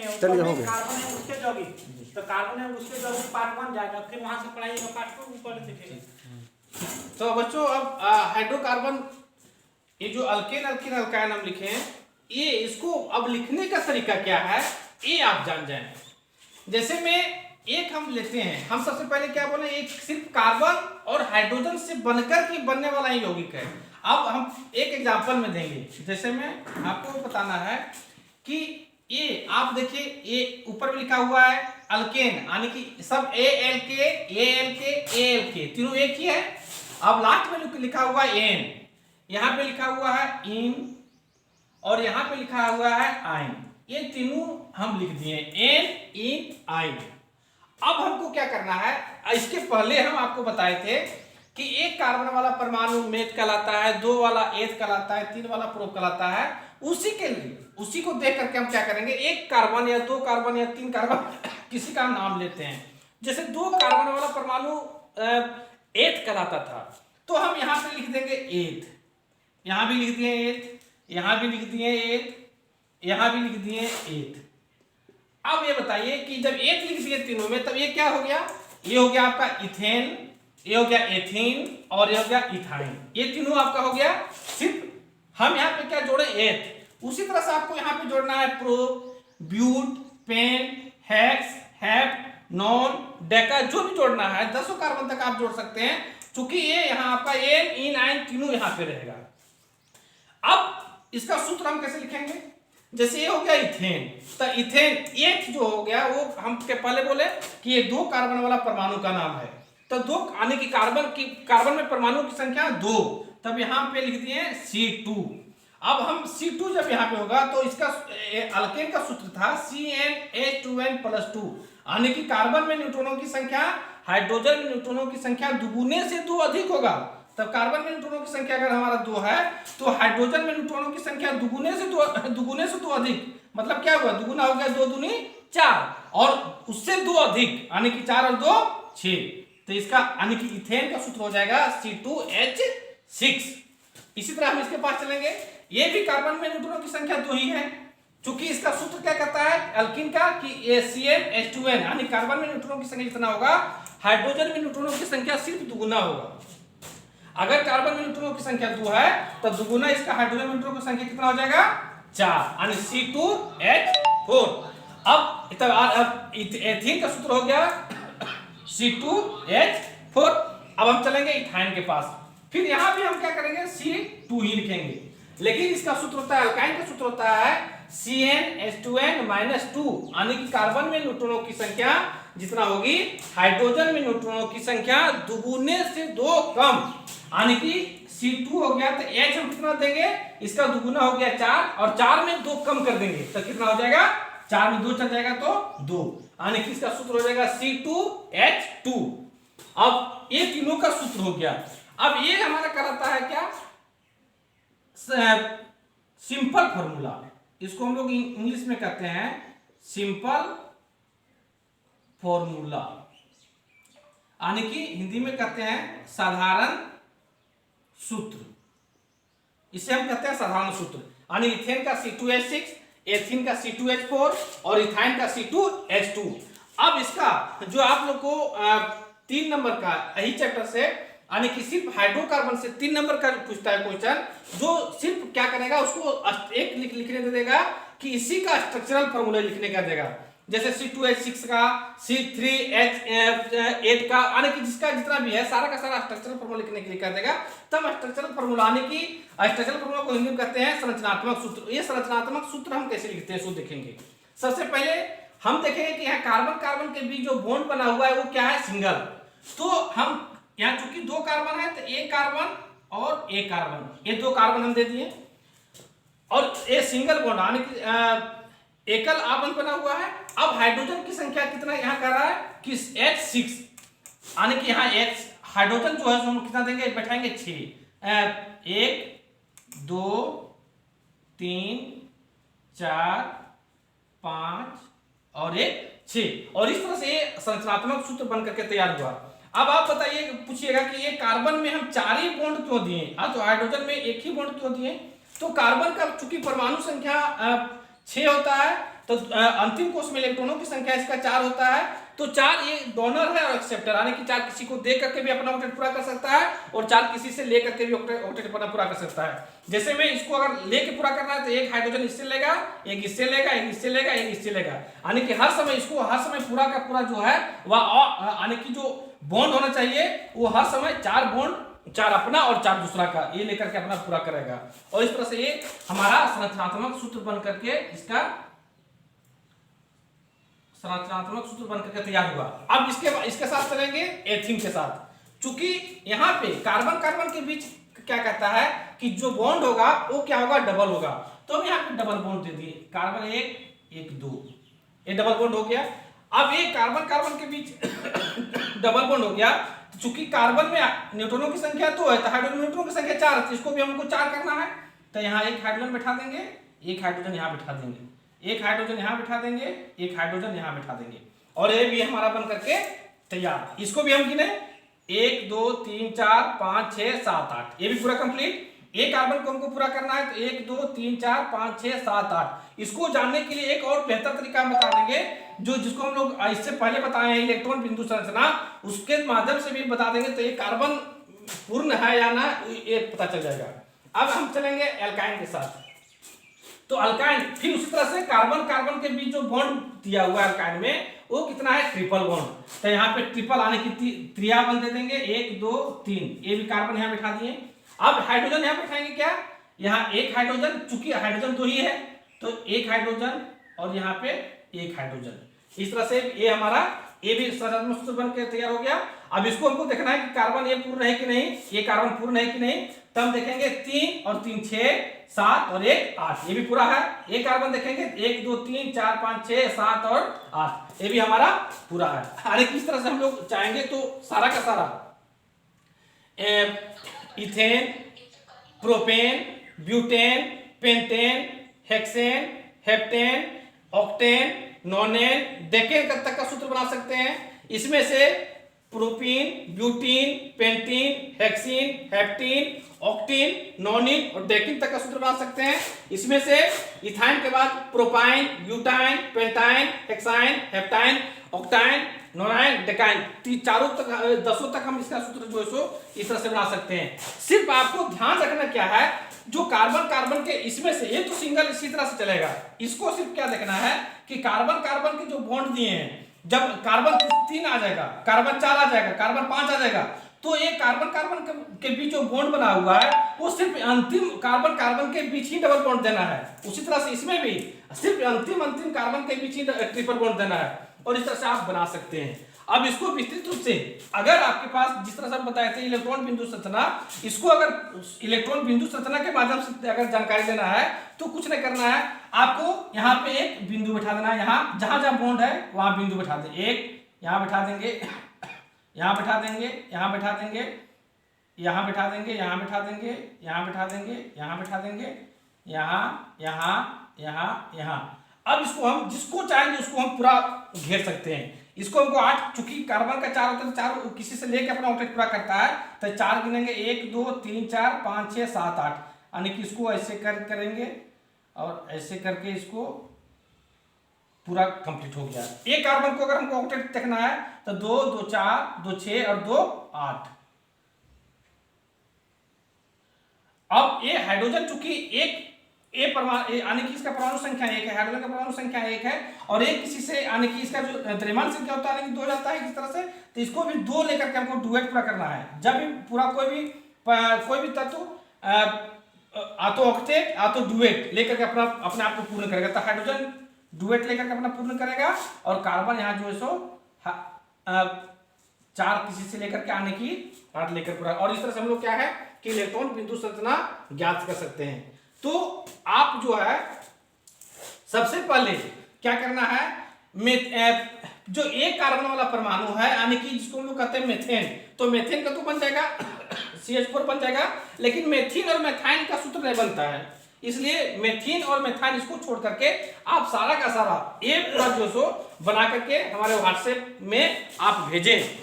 रखे हैं, चलिए, ऊपर हो में गया। कार्बन है उसके यौगिक, तो कार्बन है उसके यौगिक पार्ट 1 जाएगा, फिर वहां से पढ़ाइएगा पार्ट 2 ऊपर सीखेंगे। तो बच्चों अब हाइड्रोकार्बन, ये जो अल्केन अल्किन अल्काइन हम लिखे हैं, ये इसको अब लिखने का तरीका क्या है ये आप जान जाएं। जैसे में एक हम लेते हैं, हम सबसे पहले क्या बोले, एक सिर्फ कार्बन और हाइड्रोजन से बनकर के बनने वाला ही यौगिक है। अब हम एक एग्जांपल में देंगे, जैसे में आपको बताना है कि ये आप देखिए, ये ऊपर में लिखा हुआ है अल्केन, यानी कि सब ए एल के तीनों एक ही है। अब लास्ट में लिखा हुआ है एन, यहाँ पे लिखा हुआ है इन, और यहाँ पे लिखा हुआ है आइन, ये तीनों हम लिख दिए एन इन आइन। अब हमको क्या करना है, इसके पहले हम आपको बताए थे कि एक कार्बन वाला परमाणु मेथ कहलाता है, 2 वाला एथ कहलाता है, 3 वाला प्रोप कहलाता है। उसी के लिए, उसी को देख करके हम क्या करेंगे, एक कार्बन या 2 कार्बन या 3 कार्बन किसी का नाम लेते हैं। जैसे 2 कार्बन वाला परमाणु एथ कहलाता था, तो हम यहाँ पे लिख देंगे एथ, यहाँ भी लिख दिए एथ, यहाँ भी लिख दिए एथ, यहाँ भी लिख दिए एथ। अब ये बताइए कि जब एथ लिख दिए तीनों में, तब ये क्या हो गया, ये हो गया आपका इथेन, ये हो गया एथीन, और ये हो गया इथाइन। ये तीनों आपका हो गया। सिर्फ हम यहाँ पे क्या जोड़े, एथ। उसी तरह से आपको यहाँ पे जोड़ना है prop, but, pen, hex, hep, non, deca, जो भी जोड़ना है 10 कार्बन तक आप जोड़ सकते हैं, क्योंकि ये यहाँ आपका एन इन आइन तीनों यहाँ पे रहेगा। अब इसका सूत्र हम कैसे लिखेंगे, जैसे ये हो गया इथेन, तो इथेन एथ जो हो गया वो हम के पहले बोले कि ये 2 कार्बन वाला परमाणु का नाम है, तो 2 यानी कि कार्बन में परमाणु की संख्या 2, तब यहाँ पे लिख दिए C2। अब हम C2 जब यहाँ पे होगा तो इसका अल्केन का सूत्र था CnH2n+2, यानी कि कार्बन में न्यूट्रॉनों की संख्या हाइड्रोजन में न्यूट्रॉनों की संख्या दुगुने से 2 अधिक होगा। तब कार्बन में न्यूट्रॉनों की संख्या अगर हमारा 2 है, तो हाइड्रोजन में न्यूट्रॉनों की संख्या दुगुने से 2 अधिक, मतलब क्या हुआ, दुगुना हो गया, 2 दूनी 4, और उससे 2 अधिक, यानी कि 4 और 2 6। तो इसका यानी कि इथेन का सूत्र हो जाएगा C2H6। इसी तरह हम इसके पास चलेंगे, ये भी कार्बन में न्यूट्रॉनों की संख्या 2 ही है, क्योंकि इसका सूत्र क्या कहता है अल्किन का कि CnH2n, यानी कार्बन में न्यूट्रॉनों की संख्या जितना होगा, हाइड्रोजन में न्यूट्रॉनों की संख्या सिर्फ दुगुना होगा। अगर कार्बन में न्यूट्रॉनों की संख्या 2 है, तो दुगुना इसका हाइड्रोजन में न्यूट्रॉनों की संख्या कितना हो जाएगा, 4, यानी C2H4। अब एथीन का सूत्र हो गया C2H4। अब हम चलेंगे इथाइन के पास, फिर यहां भी हम क्या करेंगे, C2 ही लिखेंगे, लेकिन इसका सूत्र होता है, अल्काइन का सूत्र होता है CnH2n-2, यानी कि कार्बन में न्यूट्रॉनों की संख्या जितना होगी, हाइड्रोजन में न्यूट्रॉनों की संख्या दुगुने से 2 कम, यानी कि C2 हो गया, तो H हम कितना देंगे, इसका दुगुना हो गया 4, और 4 में 2 कम कर देंगे तो कितना हो जाएगा, 4 में 2 चल जाएगा तो 2, यानी कि इसका सूत्र हो जाएगा C2H2। अब ये तीनों का सूत्र हो गया। अब ये हमारा कहलाता है क्या, सिंपल फॉर्मूला, इसको हम लोग इंग्लिश में कहते हैं सिंपल फॉर्मूला, यानी कि हिंदी में कहते हैं साधारण सूत्र। इसे हम कहते हैं साधारण सूत्र, यानी इथेन का C2H6, एथीन का C2H4 और इथाइन का C2H2। अब इसका जो आप लोग को 3 नंबर का यही चैप्टर से, यानी कि सिर्फ हाइड्रोकार्बन से 3 नंबर का पूछता है क्वेश्चन, जो सिर्फ क्या करेगा, उसको एक लिखने दे देगा कि इसी का स्ट्रक्चरल फॉर्मूला लिखने का देगा, जैसे C2H6 का, C3H8 का, यानी कि जिसका जितना भी है सारा का सारा स्ट्रक्चरल फॉर्मूला लिखने के लिए कर देगा। तब स्ट्रक्चरल फॉर्मूला, यानी कि स्ट्रक्चरल फॉर्मूला को हिंदी में कहते हैं संरचनात्मक सूत्र। ये संरचनात्मक सूत्र हम कैसे लिखते हैं सो देखेंगे। सबसे पहले हम देखेंगे कि यहाँ कार्बन कार्बन के बीच जो बॉन्ड बना हुआ है वो क्या है, सिंगल। तो हम यहाँ चूंकि 2 कार्बन है, तो एक कार्बन और एक कार्बन, ये 2 कार्बन हम दे दिए, और ये सिंगल बॉन्ड यानी कि एकल आबंध बना हुआ है। अब हाइड्रोजन की संख्या कितना यहाँ कर रहा है कि H6, यानी कि यहाँ H हाइड्रोजन जो है हम कितना देंगे, बैठाएंगे 6, 1 2 3 4 5 और 6, और इस तरह से ये संरचनात्मक सूत्र बन करके तैयार हुआ। अब आप बताइए, पूछिएगा कि ये कार्बन में हम 4 ही बॉन्ड क्यों दिए, तो हाइड्रोजन में 1 ही बॉन्ड क्यों दिए। तो कार्बन का चूंकि परमाणु संख्या 6 होता है, तो अंतिम कोष में इलेक्ट्रॉनों की संख्या इसका 4 होता है। तो 4 ये डोनर है और एक्सेप्टर, यानी कि 4 किसी को दे करके भी अपना ऑक्टेट पूरा कर सकता है और 4 किसी से ले करके भी ऑक्टेट अपना पूरा कर सकता है। जैसे में इसको अगर लेके पूरा करना है तो एक हाइड्रोजन इससे लेगा, एक इससे लेगा, एक इससे लेगा, एक इससे लेगा, यानी कि हर समय इसको हर समय पूरा का पूरा जो है वह यानी कि जो बॉन्ड होना चाहिए वो हर समय 4 बॉन्ड, 4 अपना और 4 दूसरा का, ये लेकर के अपना पूरा करेगा। और इस तरह से ये हमारा संरचनात्मक सूत्र बन करके इसका संरचनात्मक सूत्र बन करके तैयार हुआ। अब इसके साथ चलेंगे एथीन के साथ। चूंकि यहाँ पे कार्बन कार्बन के बीच क्या कहता है कि जो बॉन्ड होगा वो क्या होगा, डबल होगा। तो हम यहाँ पे डबल बॉन्ड दे दिए, कार्बन 1 1 2, ये डबल बॉन्ड हो गया। अब ये कार्बन कार्बन के बीच डबल बॉन्ड हो गया। चूंकि कार्बन में न्यूट्रॉनों की संख्या 2 है तो हाइड्रोजन न्यूट्रॉन की संख्या 4 है, तो इसको भी हमको 4 करना है। तो यहाँ एक हाइड्रोजन बैठा देंगे, एक हाइड्रोजन यहाँ बैठा देंगे, एक हाइड्रोजन यहाँ बैठा देंगे, एक हाइड्रोजन यहाँ बैठा देंगे, और ये भी हमारा बन करके तैयार। इसको भी हम गिने 1 2 3 4 5 6 7 8, ये भी पूरा कंप्लीट। एक कार्बन को हमको पूरा करना है तो 1 2 3 4 5 6 7 8। इसको जानने के लिए एक और बेहतर तरीका हम बता देंगे, जो जिसको हम लोग इससे पहले बताए हैं इलेक्ट्रॉन बिंदु संरचना, उसके माध्यम से भी बता देंगे तो ये कार्बन पूर्ण है या ना ये पता चल जाएगा। अब हम चलेंगे एल्काइन के साथ। तो अल्काइन फिर उसी तरह से कार्बन कार्बन के बीच जो बॉन्ड दिया हुआ है अल्काइन में वो कितना है, ट्रिपल बॉन्ड। तो यहाँ पे ट्रिपल आने की त्रिया बन दे देंगे 1 2 3, ये भी कार्बन यहाँ बैठा दिए। अब हाइड्रोजन यहाँ बैठाएंगे क्या, यहाँ एक हाइड्रोजन, चूंकि हाइड्रोजन 2 ही है तो एक हाइड्रोजन और यहाँ पे एक हाइड्रोजन। इस तरह से ये हमारा ये भी संरचनात्मक सूत्र बन के तैयार हो गया। अब इसको हमको देखना है कि कार्बन ये पूर्ण है कि नहीं, ये कार्बन पूर्ण है कि नहीं। तब हम देखेंगे 3 और 3 6 7 और 1 8, ये भी पूरा है। एक कार्बन देखेंगे 1 2 3 4 5 6 7 और 8, ये भी हमारा पूरा है। अरे किस तरह से हम लोग चाहेंगे तो सारा का सारा ethane, propane, butane, pentane, hexane, heptane, octane, nonane, decane तक का सूत्र बना सकते हैं। इसमें से propene, butene, pentene, hexene, heptene, octene, nonene और डेकिन तक का सूत्र बना सकते हैं। इसमें से इथाइन के बाद propyne, butyne, pentyne, hexyne, heptyne, ऑक्टाइन, नोनाइन, डेकाइन, चारों तक 10 तक हम इसका सूत्र जो है सो इस तरह से बना सकते हैं। सिर्फ आपको ध्यान रखना क्या है, जो कार्बन कार्बन के इसमें से ये तो सिंगल इसी तरह से चलेगा, इसको सिर्फ क्या देखना है कि कार्बन कार्बन के जो बॉन्ड दिए हैं, जब कार्बन 3 आ जाएगा, कार्बन 4 आ जाएगा, कार्बन 5 आ जाएगा, तो ये कार्बन कार्बन के बीच जो बॉन्ड बना हुआ है वो सिर्फ अंतिम कार्बन कार्बन के बीच ही डबल बॉन्ड देना है। उसी तरह से इसमें भी सिर्फ अंतिम कार्बन के बीच ही ट्रिपल बॉन्ड देना है, और इस तरह से आप बना सकते हैं। अब इसको विस्तृत रूप से अगर आपके पास जिस तरह से हम बताए थे इलेक्ट्रॉन बिंदु संरचना, इसको अगर इलेक्ट्रॉन बिंदु संरचना के माध्यम से अगर जानकारी लेना है तो कुछ नहीं करना है, आपको यहाँ पे एक बिंदु बैठा देना है। यहाँ जहां जहां बॉन्ड है वहां बिंदु बैठा दें, एक यहाँ बैठा देंगे, यहाँ बैठा देंगे, यहाँ बैठा देंगे, यहाँ बैठा देंगे, यहाँ बैठा देंगे, यहाँ बैठा देंगे, यहाँ बैठा देंगे, यहाँ यहाँ यहाँ यहाँ। अब इसको हम जिसको चाहेंगे उसको हम पूरा घेर सकते हैं। इसको हमको 8, चूंकि कार्बन का 4 होता है, 4 किसी से लेके अपना ऑक्टेट पूरा करता है, तो 4 गिनेंगे 1 2 3 4 5 6 7 8, यानी कि इसको ऐसे करेंगे और ऐसे करके इसको पूरा कंप्लीट हो गया। एक कार्बन को अगर हमको ऑक्टेट देखना है तो 2 2 4 2 6 और 2 8। अब ये हाइड्रोजन चूंकि एक ए परमाणु यानी कि इसका परमाणु संख्या 1 है, हाइड्रोजन का परमाणु संख्या 1 है, और एक किसी से यानी कि इसका जो द्रव्यमान संख्या होता है यानी कि 2 जाता है इस तरह से, तो इसको भी 2 लेकर के हमको डुएट पूरा करना है। जब भी पूरा कोई भी तत्व आतो ऑक्टेट आतो डुएट लेकर के अपने आप को पूर्ण करेगा, तो हाइड्रोजन डुएट लेकर के अपना पूर्ण करेगा, और कार्बन यहाँ जो है सो 4 किसी से लेकर के आने की 8 लेकर पूरा। और इस तरह से हम लोग क्या है कि इलेक्ट्रॉन बिंदु संरचना ज्ञात कर सकते हैं। तो आप जो है सबसे पहले क्या करना है, जो एक कार्बन वाला परमाणु है यानी कि जिसको हम लोग कहते हैं मेथेन, तो मेथेन का तो बन जाएगा CH4 बन जाएगा, लेकिन मेथिन और मेथाइन का सूत्र नहीं बनता है, इसलिए मेथिन और मेथाइन इसको छोड़ करके आप सारा का सारा एक पूरा जो सो बना करके हमारे व्हाट्सएप में आप भेजें।